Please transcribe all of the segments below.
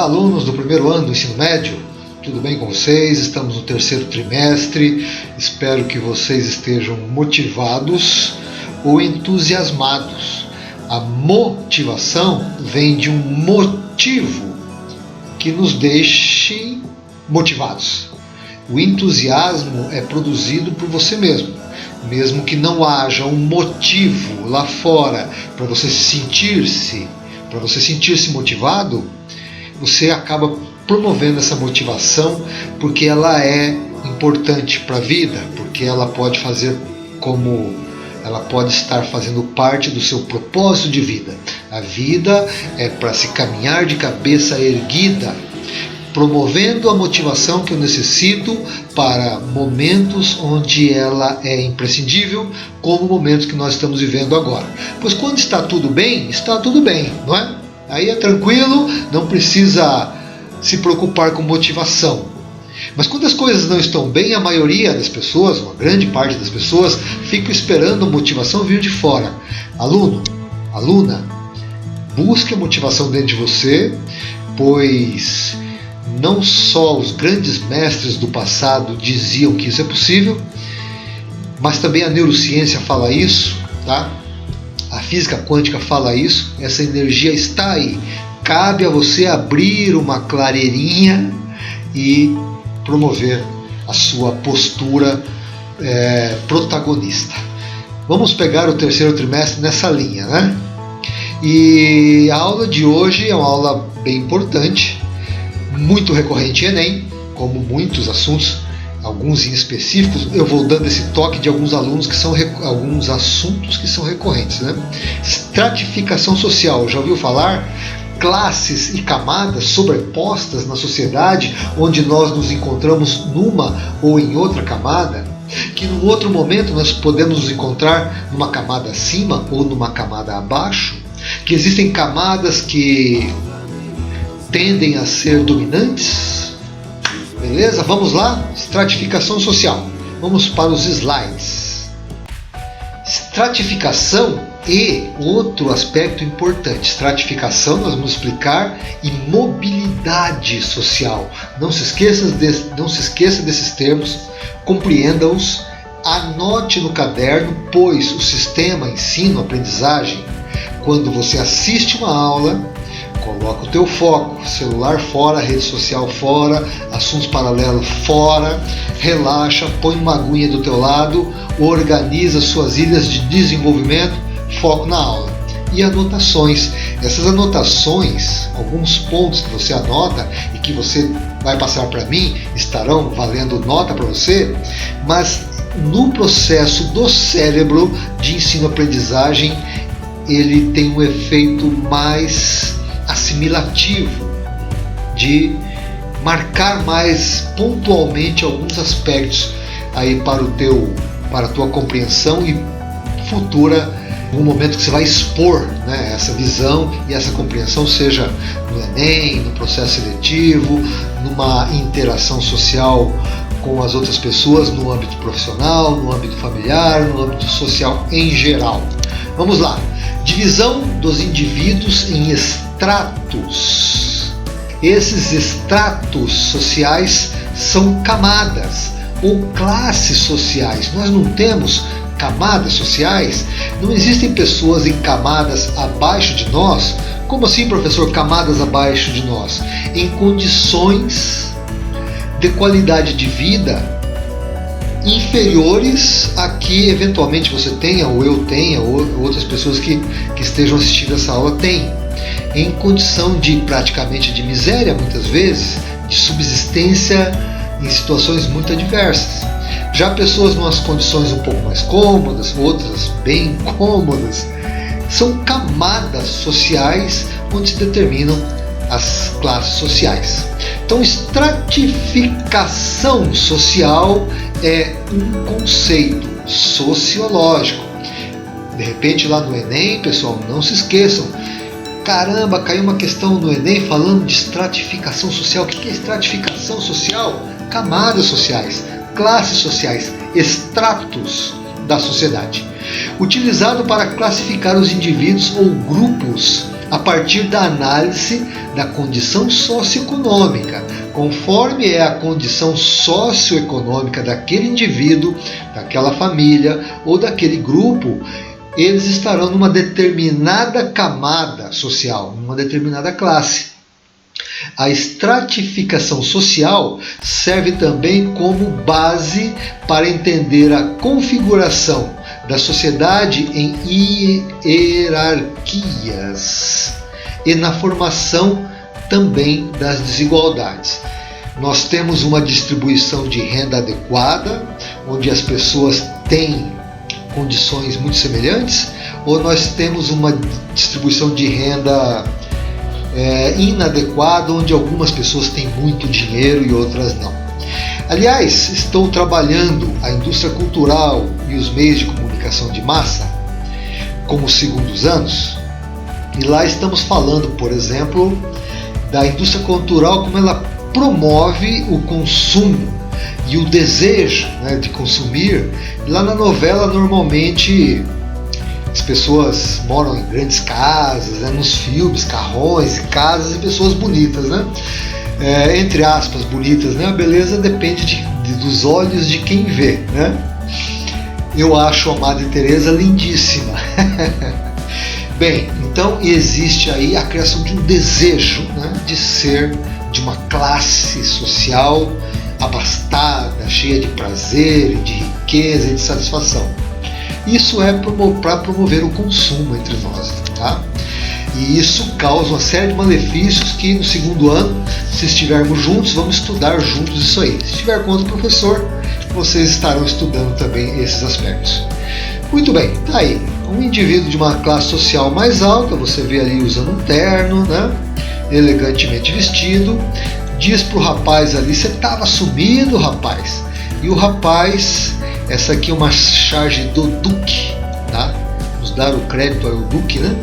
alunos do primeiro ano do ensino médio, tudo bem com vocês? Estamos no terceiro trimestre, espero que vocês estejam motivados ou entusiasmados. A motivação vem de um motivo que nos deixe motivados. O entusiasmo é produzido por você mesmo. Mesmo que não haja um motivo lá fora para você sentir-se motivado, você acaba promovendo essa motivação porque ela é importante para a vida, porque ela pode estar fazendo parte do seu propósito de vida. A vida é para se caminhar de cabeça erguida, promovendo a motivação que eu necessito para momentos onde ela é imprescindível, como o momento que nós estamos vivendo agora. Pois quando está tudo bem, não é? Aí é tranquilo, não precisa se preocupar com motivação. Mas quando as coisas não estão bem, a maioria das pessoas, uma grande parte das pessoas, fica esperando a motivação vir de fora. Aluno, aluna, busque a motivação dentro de você, pois não só os grandes mestres do passado diziam que isso é possível, mas também a neurociência fala isso, tá? A física quântica fala isso, essa energia está aí. Cabe a você abrir uma clareirinha e promover a sua postura protagonista. Vamos pegar o terceiro trimestre nessa linha, né? E a aula de hoje é uma aula bem importante, muito recorrente em Enem, como muitos assuntos, alguns em específicos. Eu vou dando esse toque de alguns alunos que são alguns assuntos que são recorrentes, né? Estratificação social, já ouviu falar? Classes e camadas sobrepostas na sociedade, onde nós nos encontramos numa ou em outra camada, que num outro momento nós podemos nos encontrar numa camada acima ou numa camada abaixo, que existem camadas que tendem a ser dominantes. Beleza? Vamos lá? Estratificação social. Vamos para os slides. Estratificação e outro aspecto importante. Estratificação nós vamos explicar, e mobilidade social. Não se esqueça desses termos, compreenda-os, anote no caderno, pois o sistema ensino-aprendizagem, quando você assiste uma aula, coloca o teu foco, celular fora, rede social fora, assuntos paralelos fora, relaxa, põe uma aguinha do teu lado, organiza suas ilhas de desenvolvimento, foco na aula. E anotações. Essas anotações, alguns pontos que você anota e que você vai passar para mim, estarão valendo nota para você, mas no processo do cérebro de ensino-aprendizagem, ele tem um efeito mais assimilativo, de marcar mais pontualmente alguns aspectos aí para a tua compreensão e futura, no momento que você vai expor, né, essa visão e essa compreensão, seja no Enem, no processo seletivo, numa interação social com as outras pessoas, no âmbito profissional, no âmbito familiar, no âmbito social em geral. Vamos lá. Divisão dos indivíduos em estratos. Esses estratos sociais são camadas ou classes sociais. Nós não temos camadas sociais? Não existem pessoas em camadas abaixo de nós? Como assim, professor, camadas abaixo de nós? Em condições de qualidade de vida inferiores a que eventualmente você tenha, ou eu tenha, ou outras pessoas que estejam assistindo essa aula têm, em condição de praticamente de miséria, muitas vezes, de subsistência em situações muito adversas. Já pessoas em umas condições um pouco mais cômodas, outras bem cômodas, são camadas sociais onde se determinam as classes sociais. Então, estratificação social é um conceito sociológico. De repente, lá no Enem, pessoal, não se esqueçam. Caramba, caiu uma questão no Enem falando de estratificação social. O que é estratificação social? Camadas sociais, classes sociais, estratos da sociedade. Utilizado para classificar os indivíduos ou grupos a partir da análise da condição socioeconômica. Conforme é a condição socioeconômica daquele indivíduo, daquela família ou daquele grupo, eles estarão numa determinada camada social, numa determinada classe. A estratificação social serve também como base para entender a configuração da sociedade em hierarquias e na formação também das desigualdades. Nós temos uma distribuição de renda adequada, onde as pessoas têm condições muito semelhantes, ou nós temos uma distribuição de renda inadequada, onde algumas pessoas têm muito dinheiro e outras não. Aliás, estou trabalhando a indústria cultural e os meios de comunicação de massa como segundos anos, e lá estamos falando, por exemplo, da indústria cultural, como ela promove o consumo e o desejo, né, de consumir. Lá na novela, normalmente, as pessoas moram em grandes casas, né, nos filmes, carrões e casas e pessoas bonitas, né? Entre aspas, bonitas, né? A beleza depende dos olhos de quem vê, né? Eu acho a Madre Teresa lindíssima. Bem, então existe aí a criação de um desejo, né, de ser de uma classe social abastada, cheia de prazer, de riqueza e de satisfação. Isso é para promover o consumo entre nós, tá? E isso causa uma série de malefícios que no segundo ano, se estivermos juntos, vamos estudar juntos isso aí. Se estiver com outro professor, vocês estarão estudando também esses aspectos. Muito bem, tá aí. Um indivíduo de uma classe social mais alta, você vê ali usando um terno, né? Elegantemente vestido, diz pro rapaz ali: você estava sumido, rapaz. E o rapaz, essa aqui é uma charge do Duque, tá? Vamos dar o crédito ao Duque, né?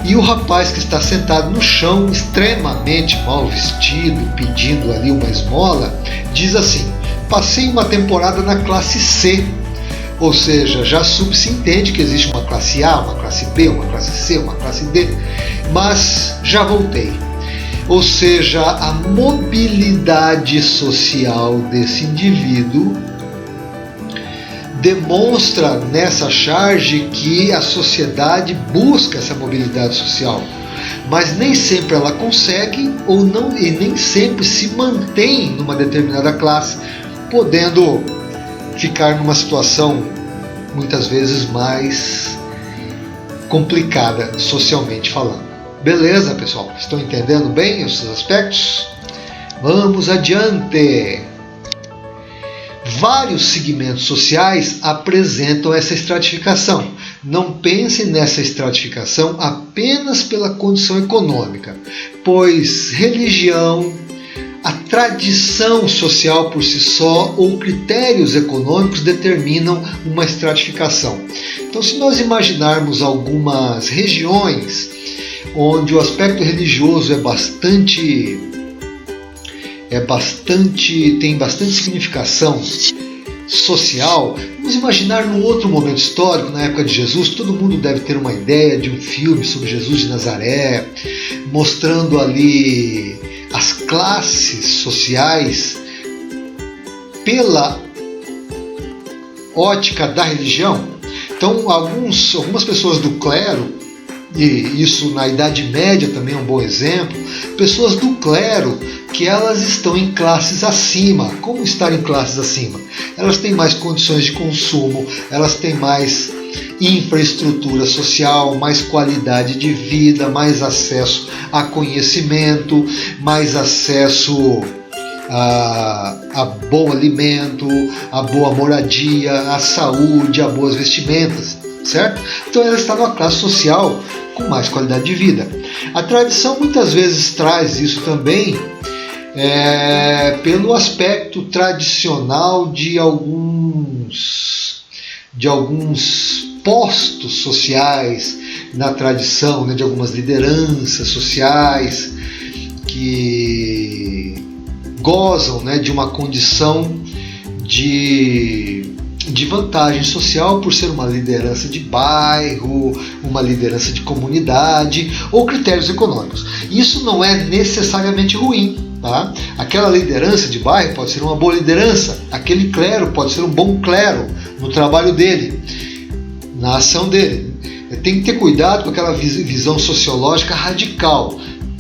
E o rapaz que está sentado no chão, extremamente mal vestido, pedindo ali uma esmola, diz assim: passei uma temporada na classe C. Ou seja, já se entende que existe uma classe A, uma classe B, uma classe C, uma classe D, mas já voltei. Ou seja, a mobilidade social desse indivíduo demonstra nessa charge que a sociedade busca essa mobilidade social, mas nem sempre ela consegue ou não, e nem sempre se mantém numa determinada classe, podendo ficar numa situação muitas vezes mais complicada socialmente falando. Beleza, pessoal? Estão entendendo bem esses aspectos? Vamos adiante! Vários segmentos sociais apresentam essa estratificação. Não pense nessa estratificação apenas pela condição econômica, pois religião, a tradição social por si só ou critérios econômicos determinam uma estratificação. Então, se nós imaginarmos algumas regiões onde o aspecto religioso tem bastante significação social, vamos imaginar num outro momento histórico, na época de Jesus. Todo mundo deve ter uma ideia de um filme sobre Jesus de Nazaré, mostrando ali as classes sociais pela ótica da religião. Então, algumas pessoas do clero, e isso na Idade Média também é um bom exemplo, pessoas do clero que elas estão em classes acima. Como estar em classes acima? Elas têm mais condições de consumo, elas têm mais infraestrutura social, mais qualidade de vida, mais acesso a conhecimento, mais acesso a bom alimento, a boa moradia, a saúde, a boas vestimentas, certo? Então ela está numa classe social com mais qualidade de vida. A tradição muitas vezes traz isso também pelo aspecto tradicional de alguns postos sociais na tradição, né, de algumas lideranças sociais que gozam, né, de uma condição de de vantagem social por ser uma liderança de bairro, uma liderança de comunidade ou critérios econômicos. Isso não é necessariamente ruim. Tá? Aquela liderança de bairro pode ser uma boa liderança, aquele clero pode ser um bom clero no trabalho dele, na ação dele. Tem que ter cuidado com aquela visão sociológica radical,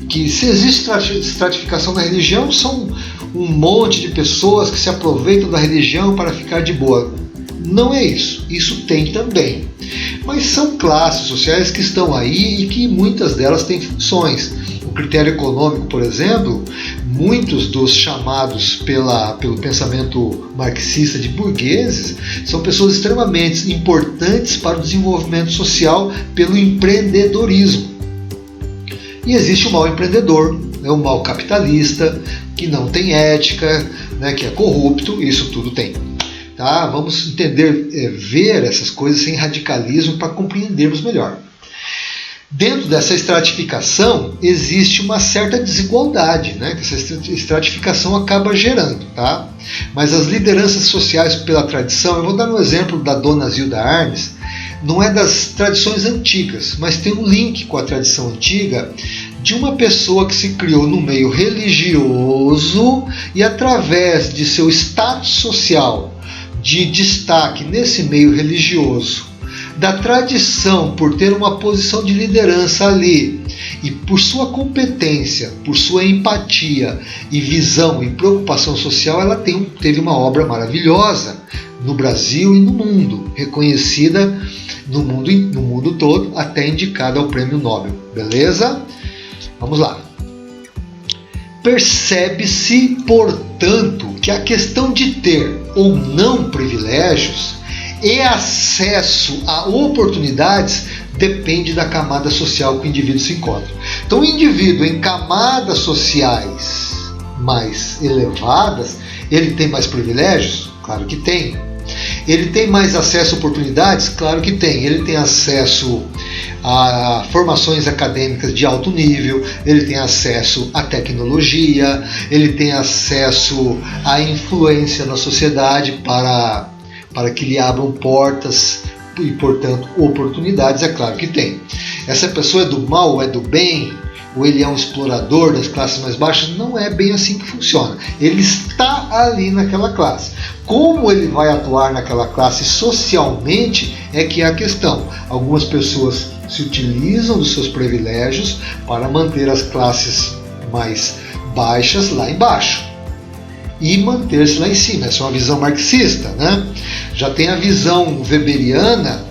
que se existe estratificação na religião, são um monte de pessoas que se aproveitam da religião para ficar de boa. Não é isso, isso tem também. Mas são classes sociais que estão aí e que muitas delas têm funções. O critério econômico, por exemplo, muitos dos chamados pelo pensamento marxista de burgueses são pessoas extremamente importantes para o desenvolvimento social pelo empreendedorismo. E existe o mau empreendedor, o mau capitalista, que não tem ética, que é corrupto, isso tudo tem. Tá? Vamos entender, ver essas coisas sem radicalismo para compreendermos melhor. Dentro dessa estratificação existe uma certa desigualdade, que essa estratificação acaba gerando. Tá? Mas as lideranças sociais pela tradição, eu vou dar um exemplo da Dona Zilda Arnes, não é das tradições antigas, mas tem um link com a tradição antiga de uma pessoa que se criou no meio religioso e através de seu status social de destaque nesse meio religioso, da tradição por ter uma posição de liderança ali e por sua competência, por sua empatia e visão e preocupação social, ela teve uma obra maravilhosa no Brasil e no mundo, reconhecida no mundo todo, até indicada ao Prêmio Nobel. Beleza? Vamos lá. Percebe-se, portanto, que a questão de ter ou não privilégios e acesso a oportunidades depende da camada social que o indivíduo se encontra. Então, o indivíduo em camadas sociais mais elevadas, ele tem mais privilégios? Claro que tem. Ele tem mais acesso a oportunidades? Claro que tem. Ele tem acesso a formações acadêmicas de alto nível, ele tem acesso à tecnologia, ele tem acesso à influência na sociedade para que lhe abram portas e, portanto, oportunidades, é claro que tem. Essa pessoa é do mal ou é do bem? Ou ele é um explorador das classes mais baixas? Não é bem assim que funciona. Ele está ali naquela classe. Como ele vai atuar naquela classe socialmente é que é a questão. Algumas pessoas se utilizam dos seus privilégios para manter as classes mais baixas lá embaixo e manter-se lá em cima. Essa é uma visão marxista, Já tem a visão weberiana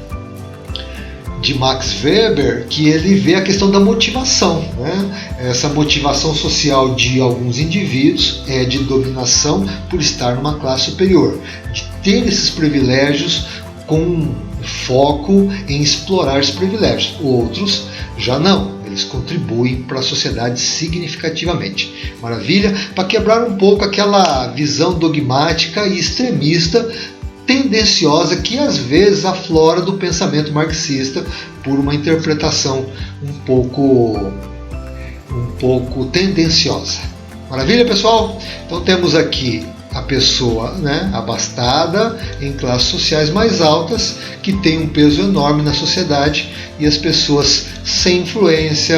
de Max Weber, que ele vê a questão da motivação. Essa motivação social de alguns indivíduos é de dominação por estar numa classe superior, de ter esses privilégios com foco em explorar esses privilégios. Outros já não, eles contribuem para a sociedade significativamente. Maravilha? Para quebrar um pouco aquela visão dogmática e extremista tendenciosa que às vezes aflora do pensamento marxista por uma interpretação um pouco tendenciosa. Maravilha, pessoal? Então temos aqui a pessoa abastada em classes sociais mais altas que tem um peso enorme na sociedade e as pessoas sem influência,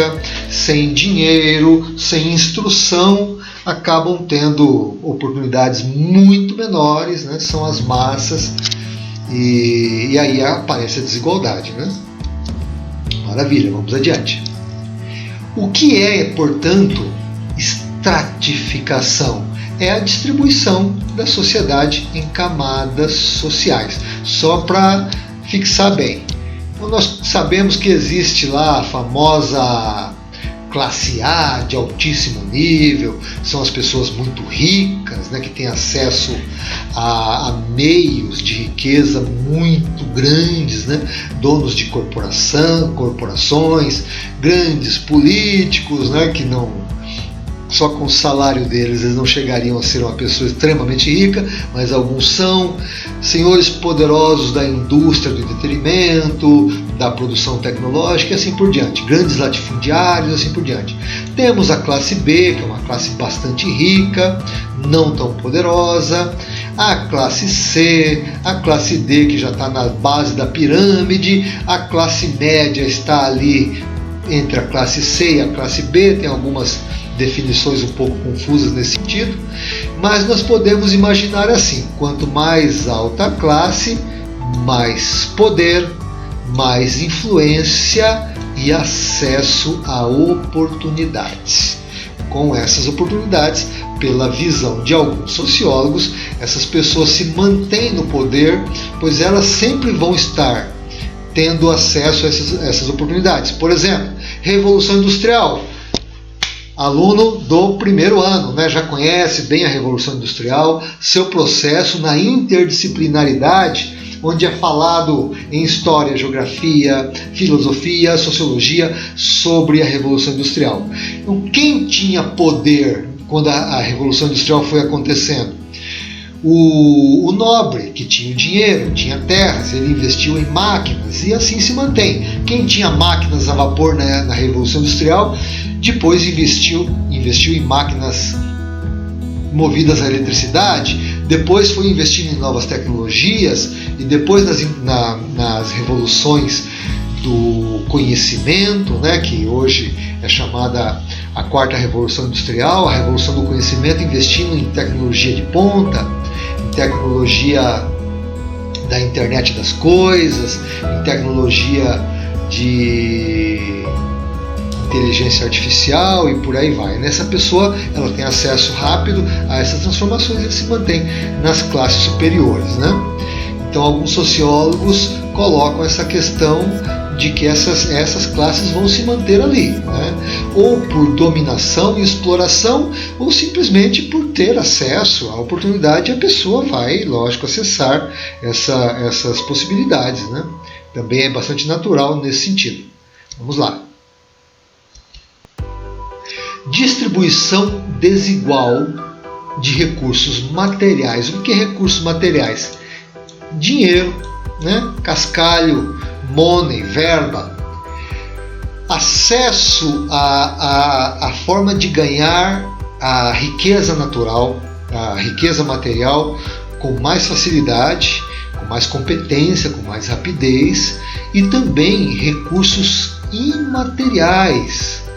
sem dinheiro, sem instrução acabam tendo oportunidades muito menores, são as massas e aí aparece a desigualdade. Maravilha, vamos adiante. O que é, portanto, estratificação? É a distribuição da sociedade em camadas sociais. Só para fixar bem. Então, nós sabemos que existe lá a famosa classe A de altíssimo nível, são as pessoas muito ricas, que têm acesso a meios de riqueza muito grandes, donos de corporações, grandes políticos, que não só com o salário deles eles não chegariam a ser uma pessoa extremamente rica, mas alguns são senhores poderosos da indústria do entretenimento, da produção tecnológica e assim por diante, grandes latifundiários e assim por diante. Temos a classe B, que é uma classe bastante rica, não tão poderosa, a classe C, a classe D, que já está na base da pirâmide, a classe média está ali entre a classe C e a classe B, tem algumas definições um pouco confusas nesse sentido, mas nós podemos imaginar assim: quanto mais alta a classe, mais poder, mais influência e acesso a oportunidades. Com essas oportunidades, pela visão de alguns sociólogos, essas pessoas se mantêm no poder, pois elas sempre vão estar tendo acesso a essas oportunidades. Por exemplo, Revolução Industrial. Aluno do primeiro ano, né, já conhece bem a Revolução Industrial, seu processo na interdisciplinaridade, onde é falado em história, geografia, filosofia, sociologia sobre a Revolução Industrial. Então, quem tinha poder quando a Revolução Industrial foi acontecendo? O nobre, que tinha dinheiro, tinha terras, ele investiu em máquinas e assim se mantém. Quem tinha máquinas a vapor na Revolução Industrial, depois investiu em máquinas movidas à eletricidade, depois foi investindo em novas tecnologias e depois nas revoluções do conhecimento, né, que hoje é chamada a quarta revolução industrial, a revolução do conhecimento, investindo em tecnologia de ponta, em tecnologia da internet das coisas, em tecnologia de inteligência artificial e por aí vai. Nessa pessoa, ela tem acesso rápido a essas transformações e se mantém nas classes superiores, né? Então, alguns sociólogos colocam essa questão de que essas classes vão se manter ali, né? Ou por dominação e exploração, ou simplesmente por ter acesso à oportunidade, a pessoa vai, lógico, acessar essas possibilidades, né? Também é bastante natural nesse sentido. Vamos lá. Distribuição desigual de recursos materiais. O que é recursos materiais? Dinheiro, né? Cascalho, money, verba. Acesso à forma de ganhar a riqueza natural, a riqueza material com mais facilidade, com mais competência, com mais rapidez, e também recursos imateriais.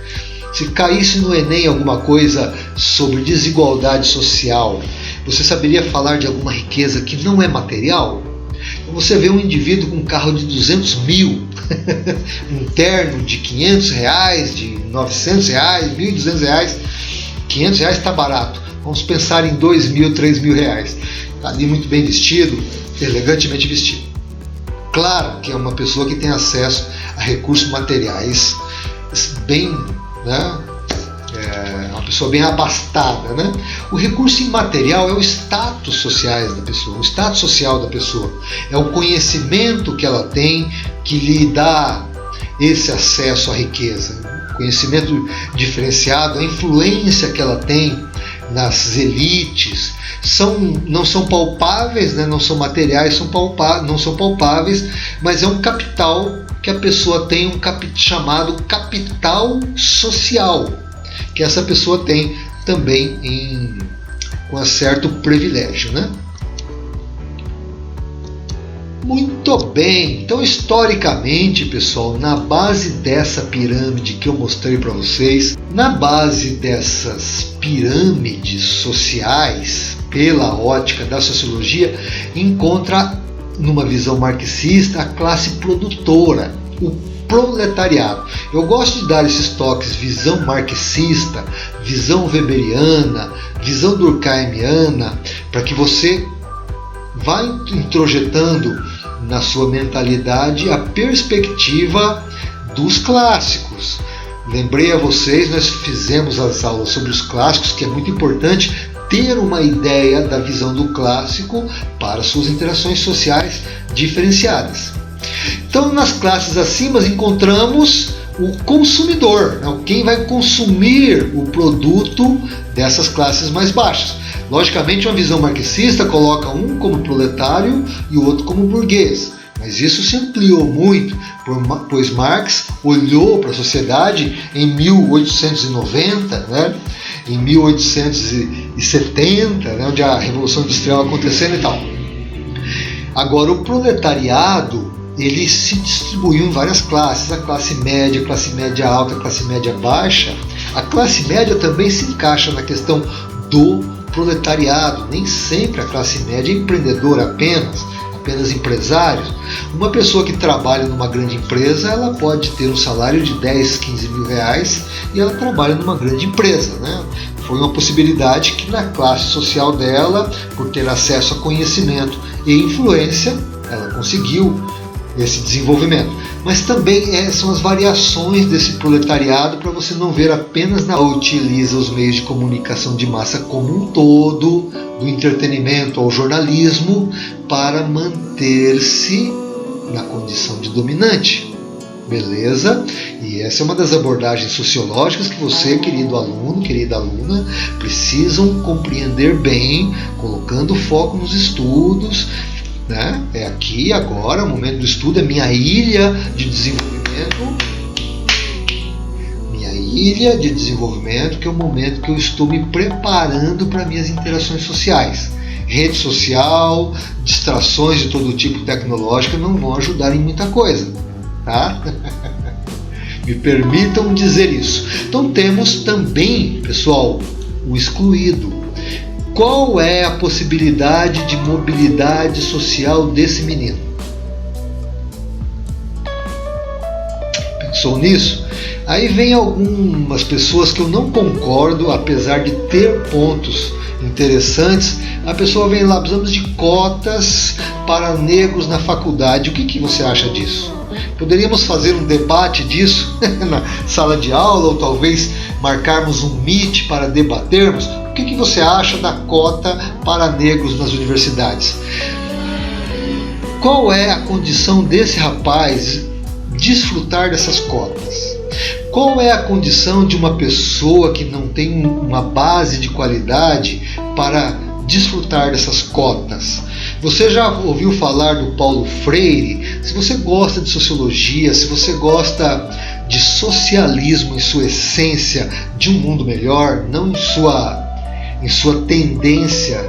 Se caísse no Enem alguma coisa sobre desigualdade social, você saberia falar de alguma riqueza que não é material? Você vê um indivíduo com um carro de 200 mil, um terno de 500 reais, de 900 reais, 1.200 reais. 500 reais está barato. Vamos pensar em 2.000, 3.000 reais. Está ali muito bem vestido, elegantemente vestido. Claro que é uma pessoa que tem acesso a recursos materiais bem, né? Uma pessoa bem abastada, né? O recurso imaterial é o status social da pessoa, o status social da pessoa. É o conhecimento que ela tem que lhe dá esse acesso à riqueza. O conhecimento diferenciado, a influência que ela tem nas elites, não são palpáveis, né? Não são materiais, não são palpáveis, mas é um capital que a pessoa tem, chamado capital social, que essa pessoa tem também com um certo privilégio, né? Muito bem, então historicamente, pessoal, na base dessa pirâmide que eu mostrei para vocês, na base dessas pirâmides sociais, pela ótica da sociologia, encontra, numa visão marxista, a classe produtora, o proletariado. Eu gosto de dar esses toques: visão marxista, visão weberiana, visão durkheimiana, para que você vá introjetando na sua mentalidade a perspectiva dos clássicos. Lembrei a vocês, nós fizemos as aulas sobre os clássicos, que é muito importante ter uma ideia da visão do clássico para suas interações sociais diferenciadas. Então, nas classes acima encontramos o consumidor, né? Quem vai consumir o produto dessas classes mais baixas. Logicamente, uma visão marxista coloca um como proletário e o outro como burguês. Mas isso se ampliou muito, pois Marx olhou para a sociedade em 1890, né? em 1870, né, onde a Revolução Industrial acontecendo e tal. Agora, o proletariado, ele se distribuiu em várias classes, a classe média alta, a classe média baixa. A classe média também se encaixa na questão do proletariado. Nem sempre a classe média é empreendedora apenas empresários. Uma pessoa que trabalha numa grande empresa, ela pode ter um salário de 10, 15 mil reais e ela trabalha numa grande empresa, né? Foi uma possibilidade que na classe social dela, por ter acesso a conhecimento e influência, ela conseguiu esse desenvolvimento. Mas também são as variações desse proletariado, para você não ver apenas utiliza os meios de comunicação de massa como um todo, do entretenimento ao jornalismo, para manter-se na condição de dominante. Beleza? E essa é uma das abordagens sociológicas que você, querido aluno, querida aluna, precisam compreender bem, colocando foco nos estudos, né? É aqui, agora, o momento do estudo, é minha ilha de desenvolvimento. Minha ilha de desenvolvimento, que é o momento que eu estou me preparando para minhas interações sociais. Rede social, distrações de todo tipo tecnológica não vão ajudar em muita coisa, tá? Me permitam dizer isso. Então temos também, pessoal, o excluído. Qual é a possibilidade de mobilidade social desse menino? Pensou nisso? Aí vem algumas pessoas que eu não concordo, apesar de ter pontos interessantes. A pessoa vem lá, precisamos de cotas para negros na faculdade. O que você acha disso? Poderíamos fazer um debate disso na sala de aula, ou talvez marcarmos um meet para debatermos. O que você acha da cota para negros nas universidades? Qual é a condição desse rapaz desfrutar dessas cotas? Qual é a condição de uma pessoa que não tem uma base de qualidade para desfrutar dessas cotas? Você já ouviu falar do Paulo Freire? Se você gosta de sociologia, se você gosta de socialismo em sua essência, de um mundo melhor, não em sua tendência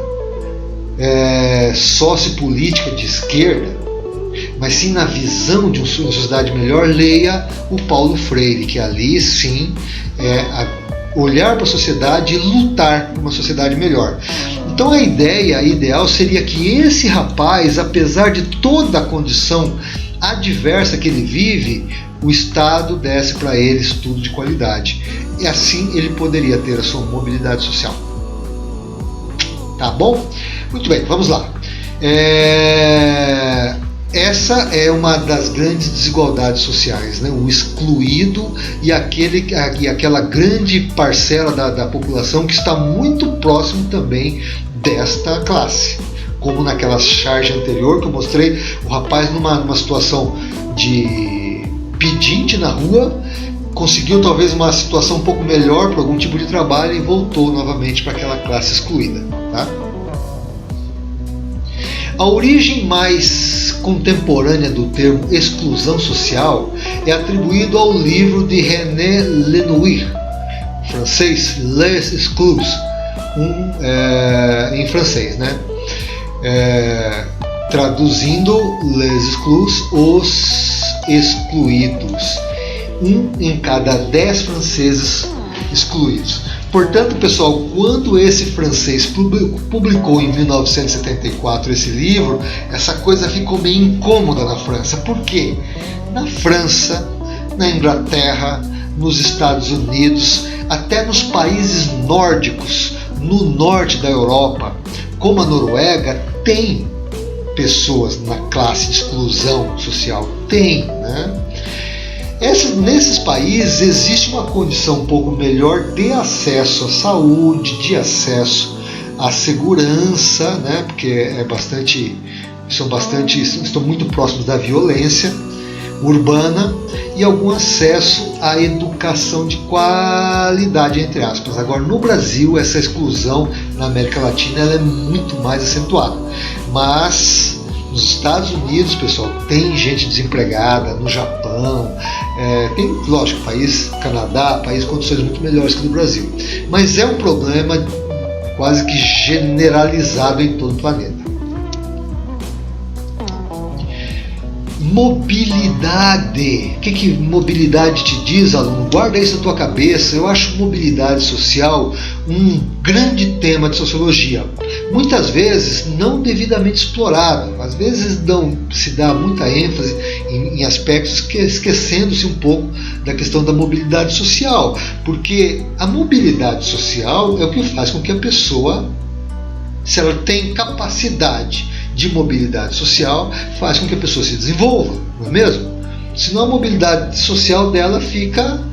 sociopolítica de esquerda, mas sim na visão de uma sociedade melhor, leia o Paulo Freire, que ali sim olhar para a sociedade e lutar por uma sociedade melhor. Então a ideal seria que esse rapaz, apesar de toda a condição adversa que ele vive, o Estado desse para ele estudo de qualidade. E assim ele poderia ter a sua mobilidade social. Tá bom? Muito bem, vamos lá. Essa é uma das grandes desigualdades sociais, né? O excluído e aquela grande parcela da população que está muito próximo também desta classe. Como naquela charge anterior que eu mostrei, o rapaz numa situação de pedinte na rua, conseguiu talvez uma situação um pouco melhor para algum tipo de trabalho e voltou novamente para aquela classe excluída. Tá? A origem mais contemporânea do termo exclusão social é atribuído ao livro de René Lenoir, francês, Les Exclus, em francês, né? Traduzindo Les Exclus, os excluídos. 1 em cada 10 franceses excluídos. Portanto, pessoal, quando esse francês publicou em 1974 esse livro, essa coisa ficou meio incômoda na França. Por quê? Na França, na Inglaterra, nos Estados Unidos, até nos países nórdicos, no norte da Europa, como a Noruega, tem pessoas na classe de exclusão social. Tem, né? Nesses países existe uma condição um pouco melhor de acesso à saúde, de acesso à segurança, né? Porque estão muito próximos da violência urbana, e algum acesso à educação de qualidade, entre aspas. Agora, no Brasil, essa exclusão na América Latina ela é muito mais acentuada. Mas Nos Estados Unidos, pessoal, tem gente desempregada, no Japão, tem, lógico, Canadá, país com condições muito melhores que no Brasil. Mas é um problema quase que generalizado em todo o planeta. Mobilidade. O que mobilidade te diz, aluno? Guarda isso na tua cabeça. Eu acho mobilidade social um grande tema de sociologia. Muitas vezes não devidamente explorado. Às vezes se dá muita ênfase em aspectos esquecendo-se um pouco da questão da mobilidade social. Porque a mobilidade social é o que faz com que a pessoa, se ela tem capacidade de mobilidade social, faz com que a pessoa se desenvolva, não é mesmo? Senão a mobilidade social dela fica,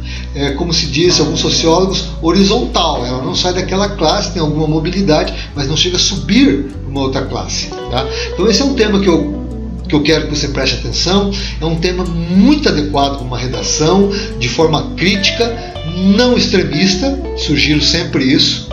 como se diz alguns sociólogos, horizontal. Ela não sai daquela classe, tem alguma mobilidade, mas não chega a subir para uma outra classe. Tá? Então esse é um tema que eu quero que você preste atenção. É um tema muito adequado para uma redação, de forma crítica, não extremista. Sugiro sempre isso.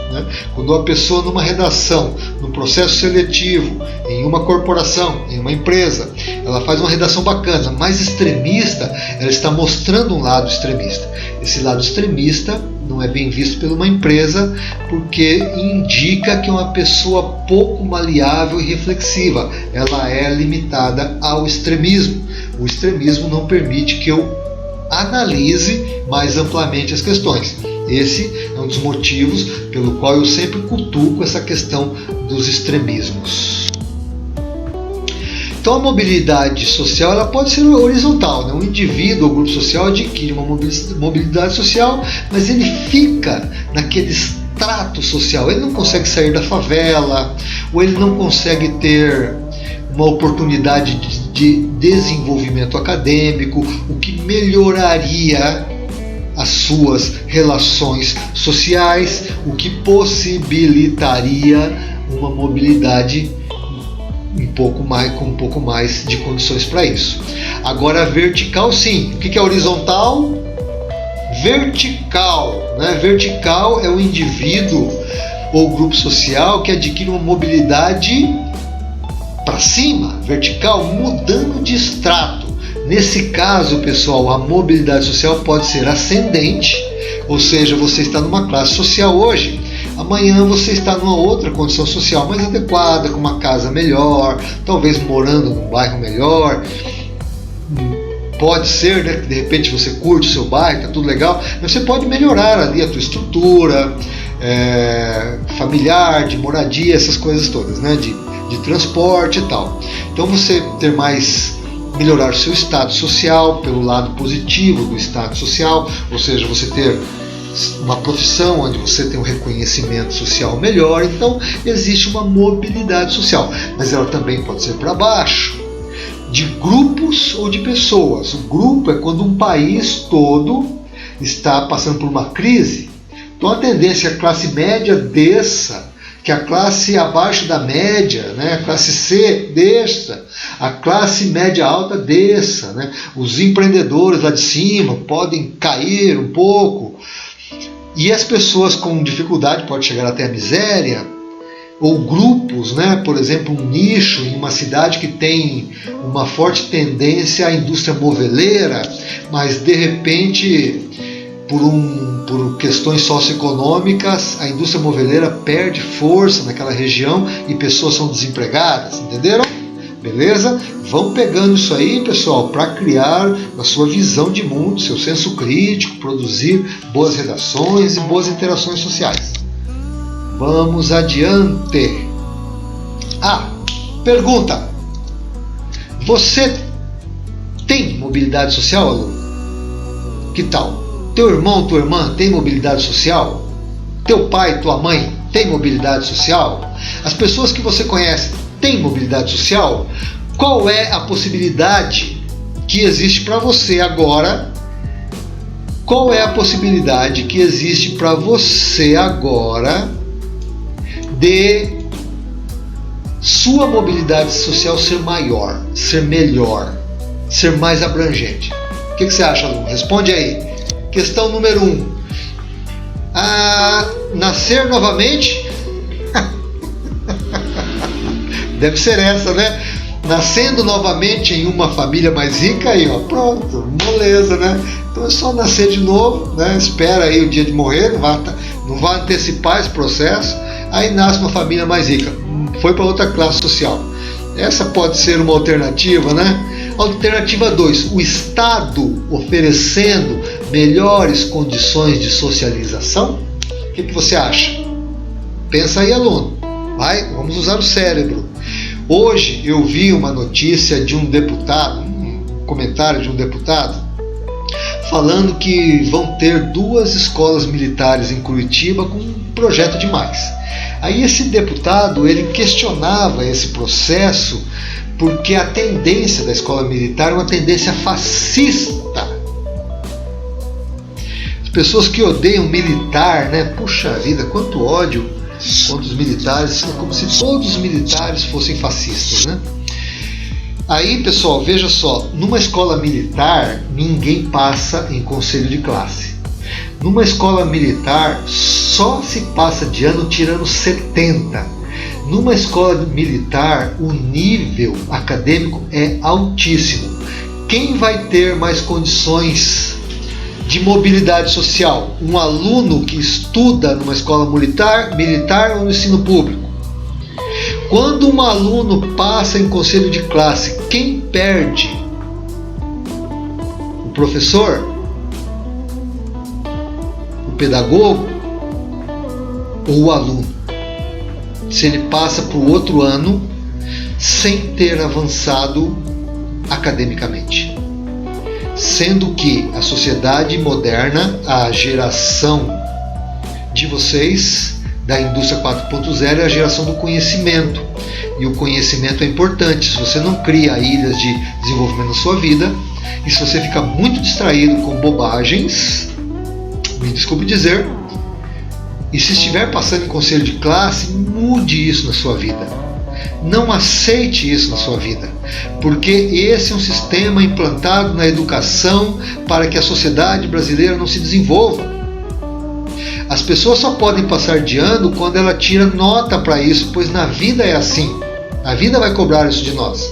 Quando uma pessoa numa redação, num processo seletivo, em uma corporação, em uma empresa, ela faz uma redação bacana, mais extremista, ela está mostrando um lado extremista. Esse lado extremista não é bem visto por uma empresa porque indica que é uma pessoa pouco maleável e reflexiva. Ela é limitada ao extremismo. O extremismo não permite que eu analise mais amplamente as questões. Esse é um dos motivos pelo qual eu sempre cutuco essa questão dos extremismos. Então a mobilidade social ela pode ser horizontal, né? Um indivíduo ou grupo social adquire uma mobilidade social, mas ele fica naquele extrato social, ele não consegue sair da favela, ou ele não consegue ter uma oportunidade de desenvolvimento acadêmico, o que melhoraria as suas relações sociais, o que possibilitaria uma mobilidade com um pouco mais de condições para isso. Agora, vertical sim. O que é horizontal? Vertical. Né? Vertical é o indivíduo ou grupo social que adquire uma mobilidade para cima, vertical, mudando de extrato. Nesse caso, pessoal, a mobilidade social pode ser ascendente, ou seja, você está numa classe social hoje, amanhã você está numa outra condição social mais adequada, com uma casa melhor, talvez morando num bairro melhor. Pode ser, né, que de repente você curte o seu bairro, está tudo legal, mas você pode melhorar ali a tua estrutura familiar, de moradia, essas coisas todas, né, de transporte e tal. Então você melhorar o seu status social pelo lado positivo do status social, ou seja, você ter uma profissão onde você tem um reconhecimento social melhor. Então existe uma mobilidade social, mas ela também pode ser para baixo, de grupos ou de pessoas. O grupo é quando um país todo está passando por uma crise, então a tendência é que a classe média desça, que a classe abaixo da média, né, a classe C desça, a classe média alta desça, né, os empreendedores lá de cima podem cair um pouco, e as pessoas com dificuldade podem chegar até a miséria, ou grupos, né, por exemplo, um nicho em uma cidade que tem uma forte tendência à indústria moveleira, mas de repente por questões socioeconômicas, a indústria moveleira perde força naquela região e pessoas são desempregadas, entenderam? Beleza? Vão pegando isso aí, pessoal, para criar a sua visão de mundo, seu senso crítico, produzir boas redações e boas interações sociais. Vamos adiante. Pergunta. Você tem mobilidade social, aluno? Que tal? Teu irmão, tua irmã tem mobilidade social? Teu pai, tua mãe tem mobilidade social? As pessoas que você conhece têm mobilidade social? Qual é a possibilidade que existe para você agora? Qual é a possibilidade que existe para você agora de sua mobilidade social ser maior, ser melhor, ser mais abrangente? O que você acha, aluno? Responde aí. Questão número 1. Nascer novamente? Deve ser essa, né? Nascendo novamente em uma família mais rica, aí ó, pronto, moleza, né? Então é só nascer de novo, né? Espera aí o dia de morrer, não vai antecipar esse processo, aí nasce uma família mais rica, foi para outra classe social. Essa pode ser uma alternativa, né? Alternativa 2, o Estado oferecendo melhores condições de socialização. O que você acha? Pensa aí, aluno. Vai, vamos usar o cérebro. Hoje eu vi uma notícia de um deputado, um comentário de um deputado, falando que vão ter 2 escolas militares em Curitiba com um projeto demais. Aí esse deputado, ele questionava esse processo porque a tendência da escola militar é uma tendência fascista. As pessoas que odeiam militar, né? Puxa vida, quanto ódio contra os militares, é como se todos os militares fossem fascistas, né? Aí, pessoal, veja só, numa escola militar, ninguém passa em conselho de classe. Numa escola militar, só se passa de ano tirando 70. Numa escola militar, o nível acadêmico é altíssimo. Quem vai ter mais condições de mobilidade social? Um aluno que estuda numa escola militar ou no ensino público? Quando um aluno passa em conselho de classe, quem perde? O professor? O pedagogo? Ou o aluno? Se ele passa para o outro ano sem ter avançado academicamente. Sendo que a sociedade moderna, a geração de vocês da indústria 4.0 é a geração do conhecimento. E o conhecimento é importante. Se você não cria ilhas de desenvolvimento na sua vida, e se você fica muito distraído com bobagens, me desculpe dizer, e se estiver passando em conselho de classe, mude isso na sua vida. Não aceite isso na sua vida, porque esse é um sistema implantado na educação para que a sociedade brasileira não se desenvolva. As pessoas só podem passar de ano quando ela tira nota para isso, pois na vida é assim. A vida vai cobrar isso de nós.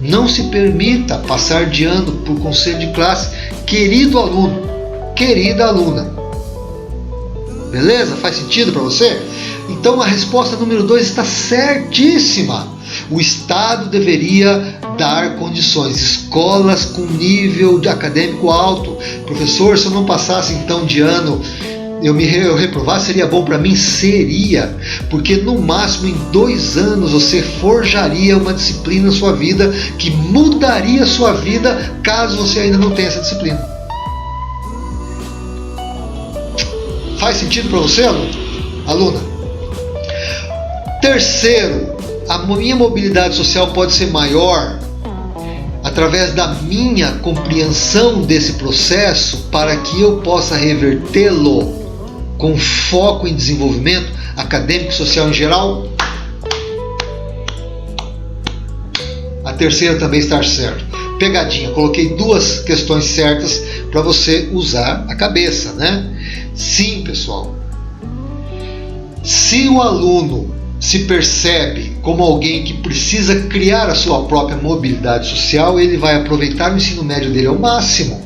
Não se permita passar de ano por conselho de classe, querido aluno, querida aluna. Beleza? Faz sentido para você? Então a resposta número 2 está certíssima. O Estado deveria dar condições, escolas com nível de acadêmico alto. Professor, se eu não passasse então de ano, eu reprovar, seria bom para mim? Seria, porque no máximo em 2 anos você forjaria uma disciplina na sua vida que mudaria a sua vida caso você ainda não tenha essa disciplina. Faz sentido para você, aluna? Terceiro, a minha mobilidade social pode ser maior através da minha compreensão desse processo para que eu possa revertê-lo com foco em desenvolvimento acadêmico e social em geral. A terceira também está certa. Pegadinha, coloquei 2 questões certas para você usar a cabeça, né? Sim, pessoal. Se o aluno se percebe como alguém que precisa criar a sua própria mobilidade social, ele vai aproveitar o ensino médio dele ao máximo.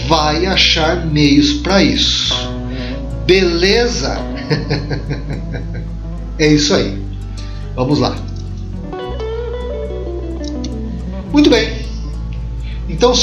Vai achar meios para isso. Beleza? É isso aí. Vamos lá. Muito bem. Então,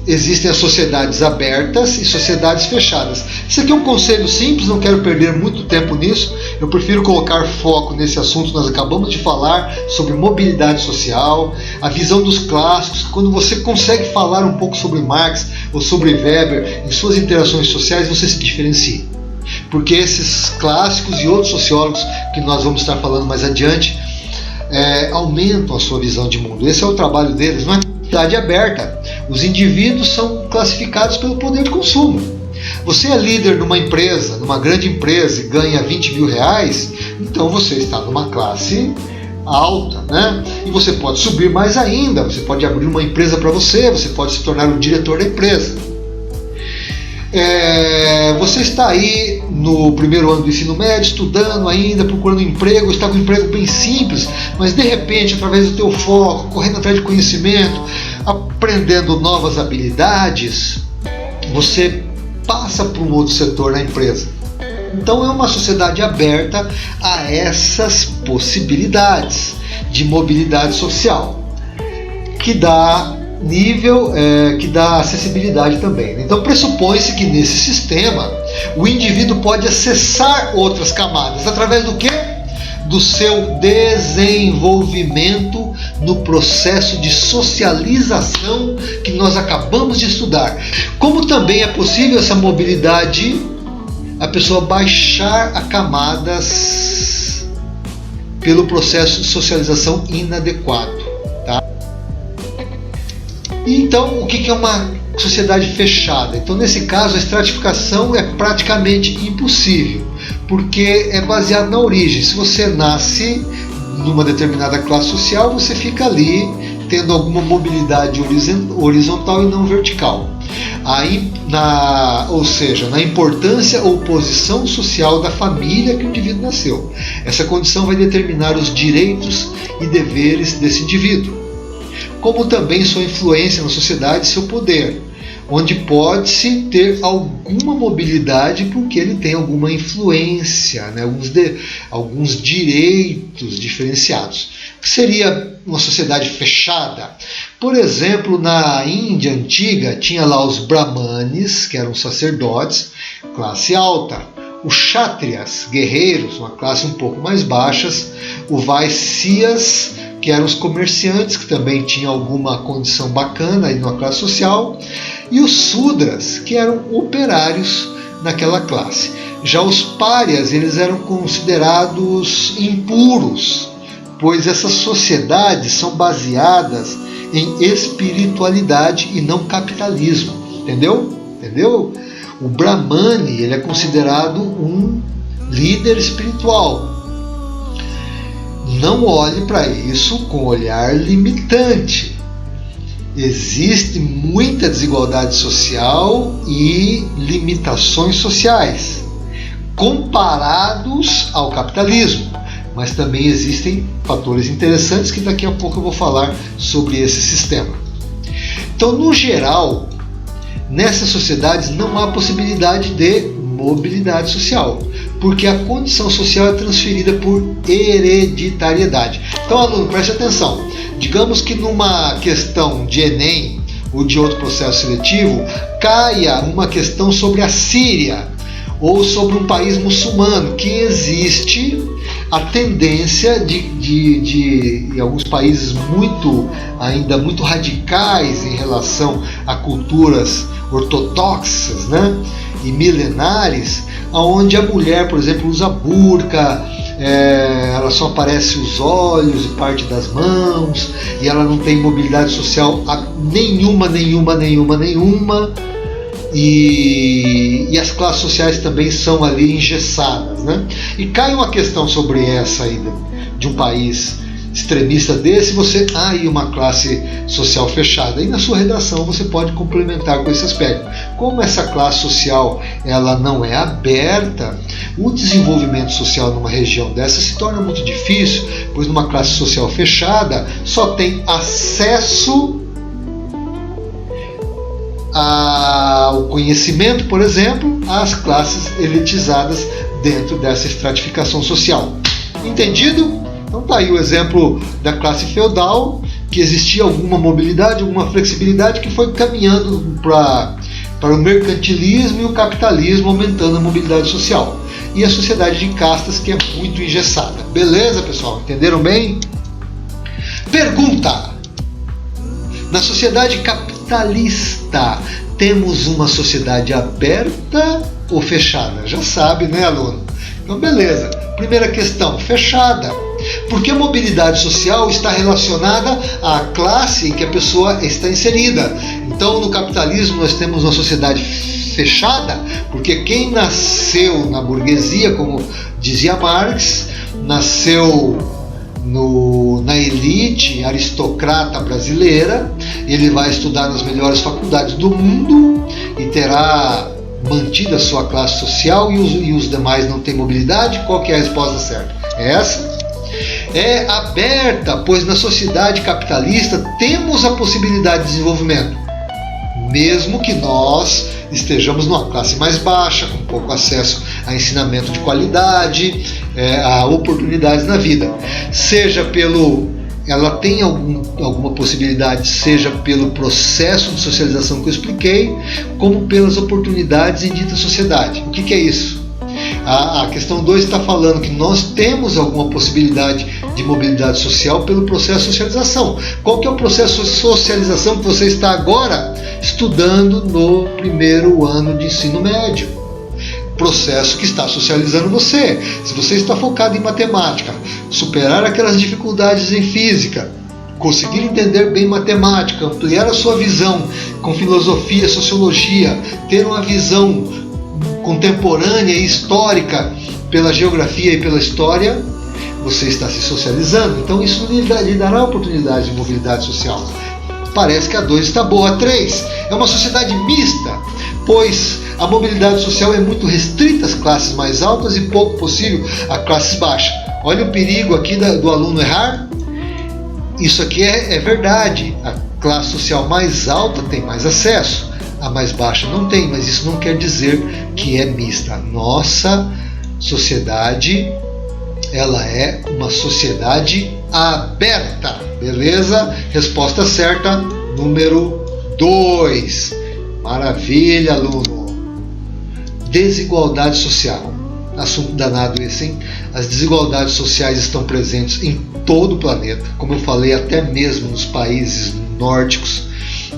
existem as sociedades abertas e sociedades fechadas. Isso aqui é um conselho simples, não quero perder muito tempo nisso. Eu prefiro colocar foco nesse assunto. Nós acabamos de falar sobre mobilidade social, a visão dos clássicos. Quando você consegue falar um pouco sobre Marx ou sobre Weber em suas interações sociais, você se diferencia. Porque esses clássicos e outros sociólogos que nós vamos estar falando mais adiante aumentam a sua visão de mundo. Esse é o trabalho deles, não é? Sociedade aberta. Os indivíduos são classificados pelo poder de consumo. Você é líder numa empresa, numa grande empresa, e ganha 20 mil reais, então você está numa classe alta, né? E você pode subir mais ainda, você pode abrir uma empresa para você pode se tornar o diretor da empresa. Você está aí no primeiro ano do ensino médio, estudando ainda, procurando emprego, está com um emprego bem simples, mas de repente, através do teu foco, correndo atrás de conhecimento, aprendendo novas habilidades, você passa para um outro setor na empresa. Então é uma sociedade aberta a essas possibilidades de mobilidade social, que dá que dá acessibilidade também. Então pressupõe-se que nesse sistema o indivíduo pode acessar outras camadas através do quê? Do seu desenvolvimento no processo de socialização que nós acabamos de estudar. Como também é possível essa mobilidade, a pessoa baixar a camadas pelo processo de socialização inadequado. Tá? Então, o que é uma sociedade fechada? Então, nesse caso, a estratificação é praticamente impossível, porque é baseado na origem. Se você nasce numa determinada classe social, você fica ali tendo alguma mobilidade horizontal e não vertical. Ou seja, na importância ou posição social da família que o indivíduo nasceu. Essa condição vai determinar os direitos e deveres desse indivíduo, como também sua influência na sociedade e seu poder, onde pode-se ter alguma mobilidade porque ele tem alguma influência, né? Alguns direitos diferenciados. O que seria uma sociedade fechada? Por exemplo, na Índia antiga, tinha lá os brahmanes, que eram sacerdotes, classe alta. Os kshatriyas, guerreiros, uma classe um pouco mais baixa. Os vaisyas, que eram os comerciantes, que também tinham alguma condição bacana aí numa classe social. E os sudras, que eram operários naquela classe. Já os párias, eles eram considerados impuros, pois essas sociedades são baseadas em espiritualidade e não capitalismo. Entendeu? O Brahmane, ele é considerado um líder espiritual. Não olhe para isso com olhar limitante. Existe muita desigualdade social e limitações sociais comparados ao capitalismo, mas também existem fatores interessantes que daqui a pouco eu vou falar sobre esse sistema. Então, no geral, nessas sociedades não há possibilidade de mobilidade social, porque a condição social é transferida por hereditariedade. Então, aluno, preste atenção. Digamos que numa questão de Enem ou de outro processo seletivo, caia uma questão sobre a Síria ou sobre um país muçulmano, que existe a tendência de alguns países ainda muito radicais em relação a culturas ortodoxas, né, e milenares, onde a mulher, por exemplo, usa burca, ela só aparece os olhos e parte das mãos, e ela não tem mobilidade social nenhuma, e as classes sociais também são ali engessadas, né? E cai uma questão sobre essa aí de um país extremista desse, você há aí uma classe social fechada, e na sua redação você pode complementar com esse aspecto. Como essa classe social ela não é aberta, o desenvolvimento social numa região dessa se torna muito difícil, pois numa classe social fechada só tem acesso ao conhecimento, por exemplo, às classes elitizadas dentro dessa estratificação social. Entendido? Então tá aí o exemplo da classe feudal, que existia alguma mobilidade, alguma flexibilidade, que foi caminhando para o mercantilismo e o capitalismo, aumentando a mobilidade social. E a sociedade de castas, que é muito engessada. Beleza, pessoal? Entenderam bem? Pergunta: na sociedade capitalista, temos uma sociedade aberta ou fechada? Já sabe, né, aluno? Então, beleza. Primeira questão, fechada. Porque a mobilidade social está relacionada à classe em que a pessoa está inserida. Então, no capitalismo, nós temos uma sociedade fechada, porque quem nasceu na burguesia, como dizia Marx, nasceu na elite aristocrata brasileira, ele vai estudar nas melhores faculdades do mundo e terá mantida a sua classe social e os demais não têm mobilidade? Qual que é a resposta certa? É essa? É aberta, pois na sociedade capitalista temos a possibilidade de desenvolvimento, mesmo que nós estejamos numa classe mais baixa, com pouco acesso a ensinamento de qualidade, a oportunidades na vida. Seja pelo... ela tem alguma possibilidade, seja pelo processo de socialização que eu expliquei, como pelas oportunidades em dita sociedade. O que é isso? A questão 2 está falando que nós temos alguma possibilidade de mobilidade social pelo processo de socialização. Qual que é o processo de socialização que você está agora estudando no primeiro ano de ensino médio? Processo que está socializando você. Se você está focado em matemática, superar aquelas dificuldades em física, conseguir entender bem matemática, ampliar a sua visão com filosofia, sociologia, ter uma visão contemporânea e histórica pela geografia e pela história, você está se socializando. Então isso lhe dará oportunidade de mobilidade social. Parece que a 2 está boa. A 3 é uma sociedade mista, pois a mobilidade social é muito restrita às classes mais altas e pouco possível a classes baixas. Olha o perigo aqui do aluno errar. Isso aqui é verdade. A classe social mais alta tem mais acesso, a mais baixa não tem, mas isso não quer dizer que é mista. A nossa sociedade, ela é uma sociedade aberta. Beleza? Resposta certa, número 2. Maravilha, aluno. Desigualdade social. Assunto danado esse, hein? As desigualdades sociais estão presentes em todo o planeta, como eu falei, até mesmo nos países nórdicos,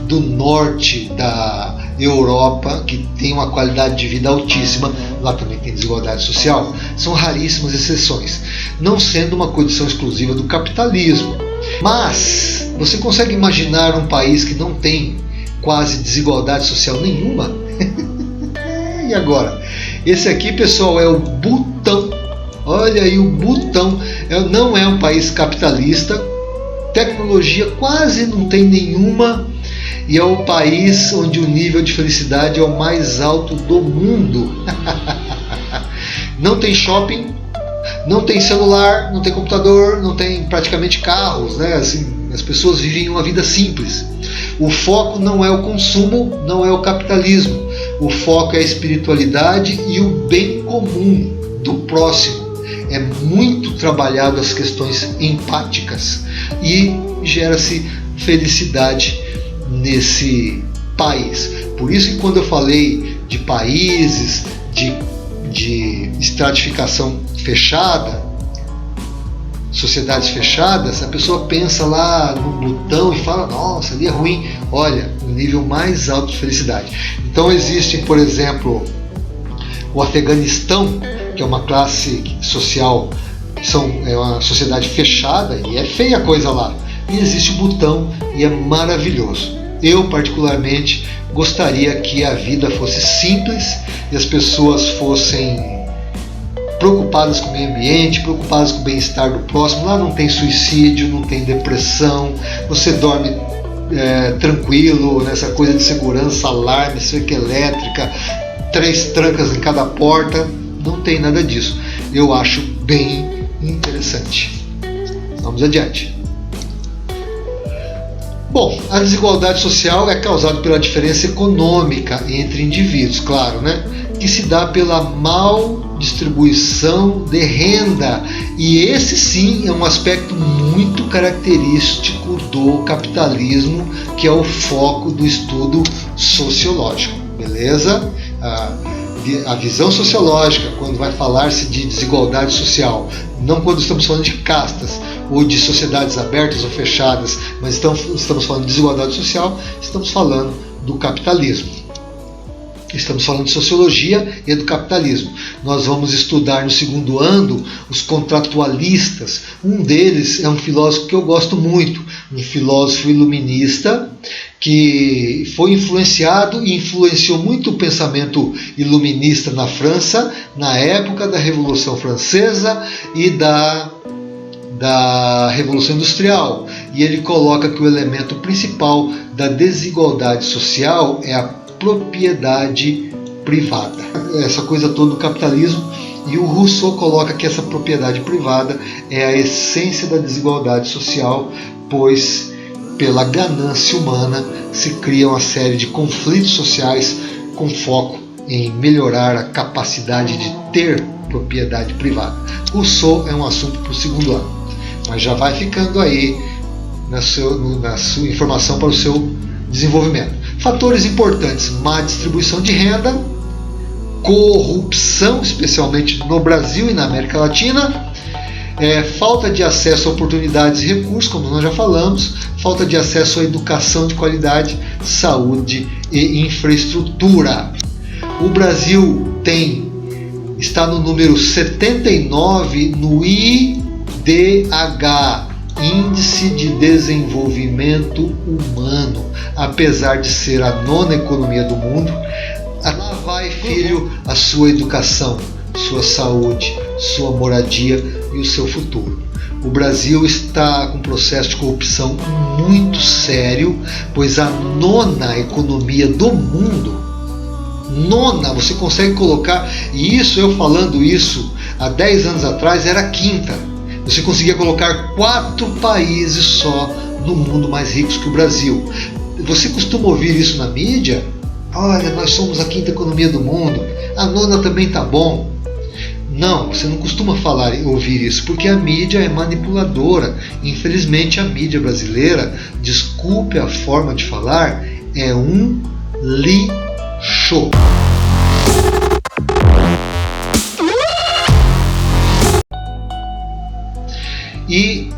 do norte da Europa, que tem uma qualidade de vida altíssima. Lá também tem desigualdade social. São raríssimas exceções, não sendo uma condição exclusiva do capitalismo. Mas você consegue imaginar um país que não tem quase desigualdade social nenhuma? E agora? Esse aqui, pessoal, é o Butão. Olha aí o Butão. Não é um país capitalista, tecnologia quase não tem nenhuma, e é o país onde o nível de felicidade é o mais alto do mundo. Não tem shopping, não tem celular, não tem computador, não tem praticamente carros, né? Assim, as pessoas vivem uma vida simples. O foco não é o consumo, não é o capitalismo. O foco é a espiritualidade e o bem comum do próximo. É muito trabalhado as questões empáticas e gera-se felicidade nesse país. Por isso que quando eu falei de países de estratificação fechada, sociedades fechadas, a pessoa pensa lá no Butão e fala, nossa, ali é ruim. Olha, o nível mais alto de felicidade. Então existe, por exemplo, o Afeganistão, que é uma classe social, é uma sociedade fechada e é feia a coisa lá. E existe o Butão e é maravilhoso. Eu, particularmente, gostaria que a vida fosse simples e as pessoas fossem preocupadas com o meio ambiente, preocupadas com o bem-estar do próximo. Lá não tem suicídio, não tem depressão, você dorme tranquilo, nessa coisa de segurança, alarme, cerca elétrica, 3 trancas em cada porta. Não tem nada disso. Eu acho bem interessante. Vamos adiante. Bom, a desigualdade social é causada pela diferença econômica entre indivíduos, claro, né? Que se dá pela mal distribuição de renda. E esse sim é um aspecto muito característico do capitalismo, que é o foco do estudo sociológico, beleza? A visão sociológica, quando vai falar-se de desigualdade social, não quando estamos falando de castas ou de sociedades abertas ou fechadas, mas estamos falando de desigualdade social, estamos falando do capitalismo. Estamos falando de sociologia e do capitalismo. Nós vamos estudar no segundo ano os contratualistas. Um deles é um filósofo que eu gosto muito, um filósofo iluminista que foi influenciado e influenciou muito o pensamento iluminista na França, na época da Revolução Francesa e da Revolução Industrial. E ele coloca que o elemento principal da desigualdade social é a propriedade privada. Essa coisa toda do capitalismo, e o Rousseau coloca que essa propriedade privada é a essência da desigualdade social, pois pela ganância humana se cria uma série de conflitos sociais com foco em melhorar a capacidade de ter propriedade privada. Rousseau é um assunto para o segundo ano, mas já vai ficando aí na sua informação para o seu desenvolvimento. Fatores importantes: má distribuição de renda, corrupção, especialmente no Brasil e na América Latina, falta de acesso a oportunidades e recursos, como nós já falamos, falta de acesso à educação de qualidade, saúde e infraestrutura. O Brasil está no número 79 no IDH, Índice de Desenvolvimento Humano, apesar de ser a 9ª economia do mundo. Lá vai, filho, a sua educação, sua saúde, sua moradia e o seu futuro. O Brasil está com um processo de corrupção muito sério, pois a 9ª economia do mundo, você consegue colocar, e isso eu falando isso há 10 anos atrás era a 5ª. Você conseguia colocar 4 países só no mundo mais ricos que o Brasil. Você costuma ouvir isso na mídia? Olha, nós somos a 5ª economia do mundo, a 9ª também tá bom. Não, você não costuma ouvir isso, porque a mídia é manipuladora. Infelizmente a mídia brasileira, desculpe a forma de falar, é um lixo. E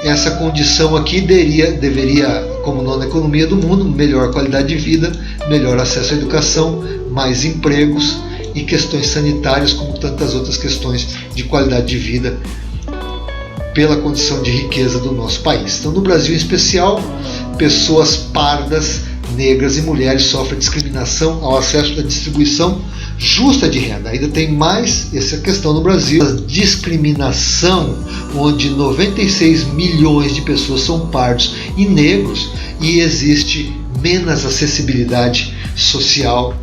essa condição aqui deveria, como 9ª economia do mundo, melhor qualidade de vida, melhor acesso à educação, mais empregos e questões sanitárias, como tantas outras questões de qualidade de vida pela condição de riqueza do nosso país. Então, no Brasil em especial, pessoas pardas, negras e mulheres sofrem discriminação ao acesso à distribuição justa de renda. Ainda tem mais essa questão no Brasil, a discriminação, onde 96 milhões de pessoas são pardos e negros e existe menos acessibilidade social,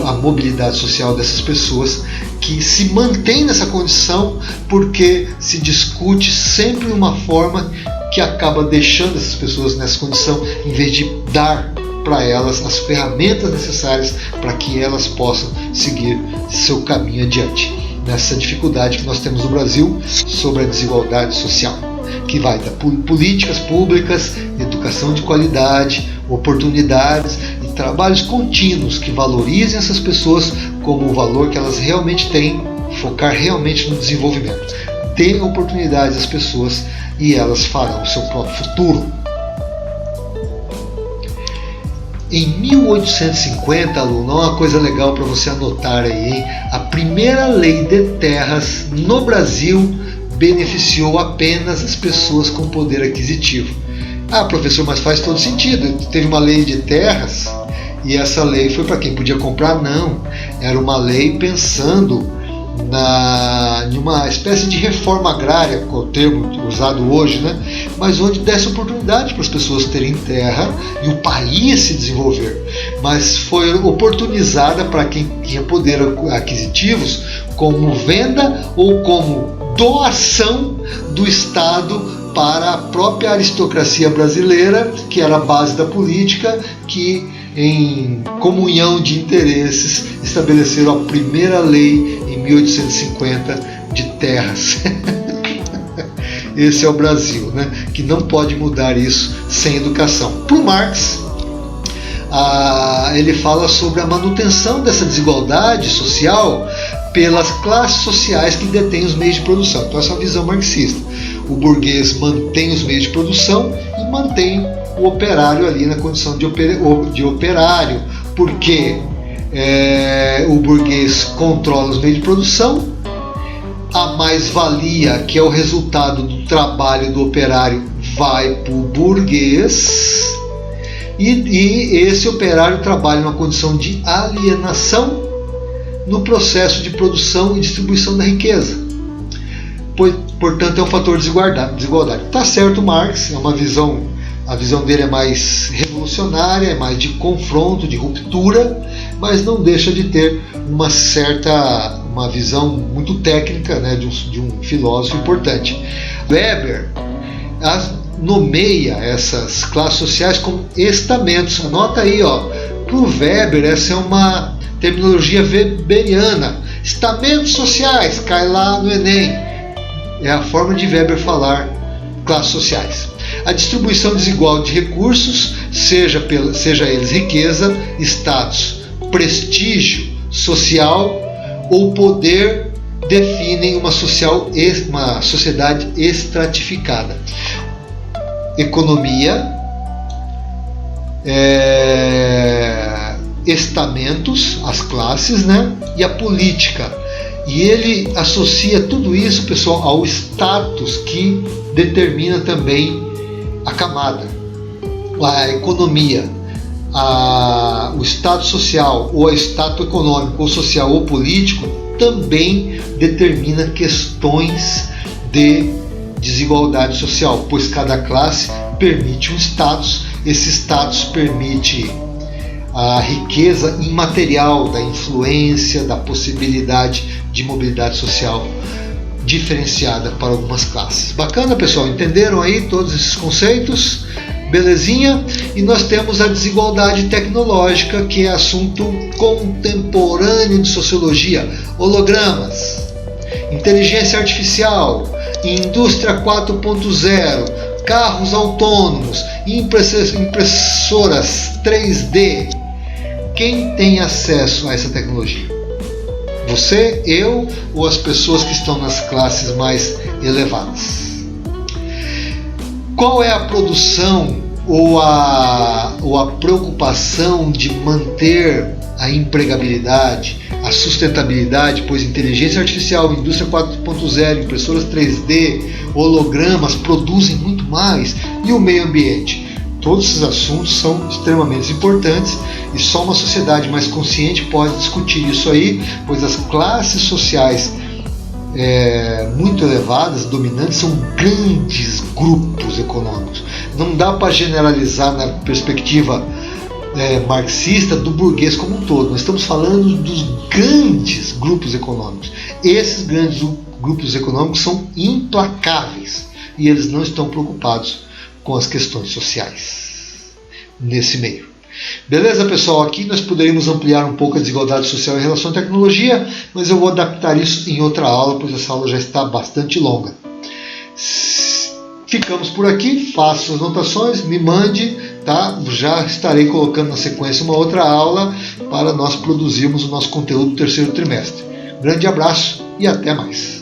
a mobilidade social dessas pessoas, que se mantém nessa condição porque se discute sempre uma forma que acaba deixando essas pessoas nessa condição, em vez de dar para elas as ferramentas necessárias para que elas possam seguir seu caminho adiante. Nessa dificuldade que nós temos no Brasil sobre a desigualdade social, que vai da políticas públicas, educação de qualidade, oportunidades e trabalhos contínuos que valorizem essas pessoas como o valor que elas realmente têm, focar realmente no desenvolvimento. Dê oportunidades às pessoas e elas farão o seu próprio futuro. Em 1850, aluno, uma coisa legal para você anotar aí, hein? A primeira lei de terras no Brasil beneficiou apenas as pessoas com poder aquisitivo. Ah, professor, mas faz todo sentido. Teve uma lei de terras e essa lei foi para quem podia comprar? Não. Era uma lei pensando em uma espécie de reforma agrária, com o termo usado hoje, né? Mas onde desse oportunidade para as pessoas terem terra e o país se desenvolver. Mas foi oportunizada para quem tinha poder aquisitivos como venda ou como doação do Estado para a própria aristocracia brasileira, que era a base da política, que em comunhão de interesses estabeleceram a primeira lei em 1850 de terras. Esse é o Brasil, né? Que não pode mudar isso sem educação. Para o Marx, ele fala sobre a manutenção dessa desigualdade social pelas classes sociais que detêm os meios de produção. Então essa é uma visão marxista. O burguês mantém os meios de produção e mantém o operário ali na condição de operário, porque o burguês controla os meios de produção, a mais-valia, que é o resultado do trabalho do operário, vai para o burguês, e esse operário trabalha numa condição de alienação no processo de produção e distribuição da riqueza. Portanto, é um fator de desigualdade. Está certo, Marx, é uma visão A visão dele é mais revolucionária, é mais de confronto, de ruptura, mas não deixa de ter uma visão muito técnica, né, de um filósofo importante. Weber nomeia essas classes sociais como estamentos. Anota aí, para o Weber, essa é uma terminologia weberiana. Estamentos sociais, cai lá no Enem. É a forma de Weber falar classes sociais. A distribuição desigual de recursos, seja eles riqueza, status, prestígio social ou poder, definem uma sociedade estratificada. Economia, estamentos, as classes, né? E a política. E ele associa tudo isso, pessoal, ao status que determina também a camada. A economia, o status social, ou o status econômico, ou social, ou político, também determina questões de desigualdade social, pois cada classe permite um status, esse status permite a riqueza imaterial da influência, da possibilidade de mobilidade social diferenciada para algumas classes. Bacana, pessoal? Entenderam aí todos esses conceitos? Belezinha? E nós temos a desigualdade tecnológica, que é assunto contemporâneo de sociologia. Hologramas, inteligência artificial, indústria 4.0, carros autônomos, impressoras 3D. Quem tem acesso a essa tecnologia? Você, eu ou as pessoas que estão nas classes mais elevadas? Qual é a produção ou a preocupação de manter a empregabilidade, a sustentabilidade, pois inteligência artificial, indústria 4.0, impressoras 3D, hologramas produzem muito mais, e o meio ambiente? Todos esses assuntos são extremamente importantes e só uma sociedade mais consciente pode discutir isso aí, pois as classes sociais muito elevadas, dominantes, são grandes grupos econômicos. Não dá para generalizar na perspectiva marxista do burguês como um todo. Nós estamos falando dos grandes grupos econômicos. Esses grandes grupos econômicos são implacáveis e eles não estão preocupados com as questões sociais nesse meio. Beleza, pessoal? Aqui nós poderíamos ampliar um pouco a desigualdade social em relação à tecnologia, mas eu vou adaptar isso em outra aula, pois essa aula já está bastante longa. Ficamos por aqui, faça suas anotações, me mande, tá? Já estarei colocando na sequência uma outra aula para nós produzirmos o nosso conteúdo do terceiro trimestre. Grande abraço e até mais!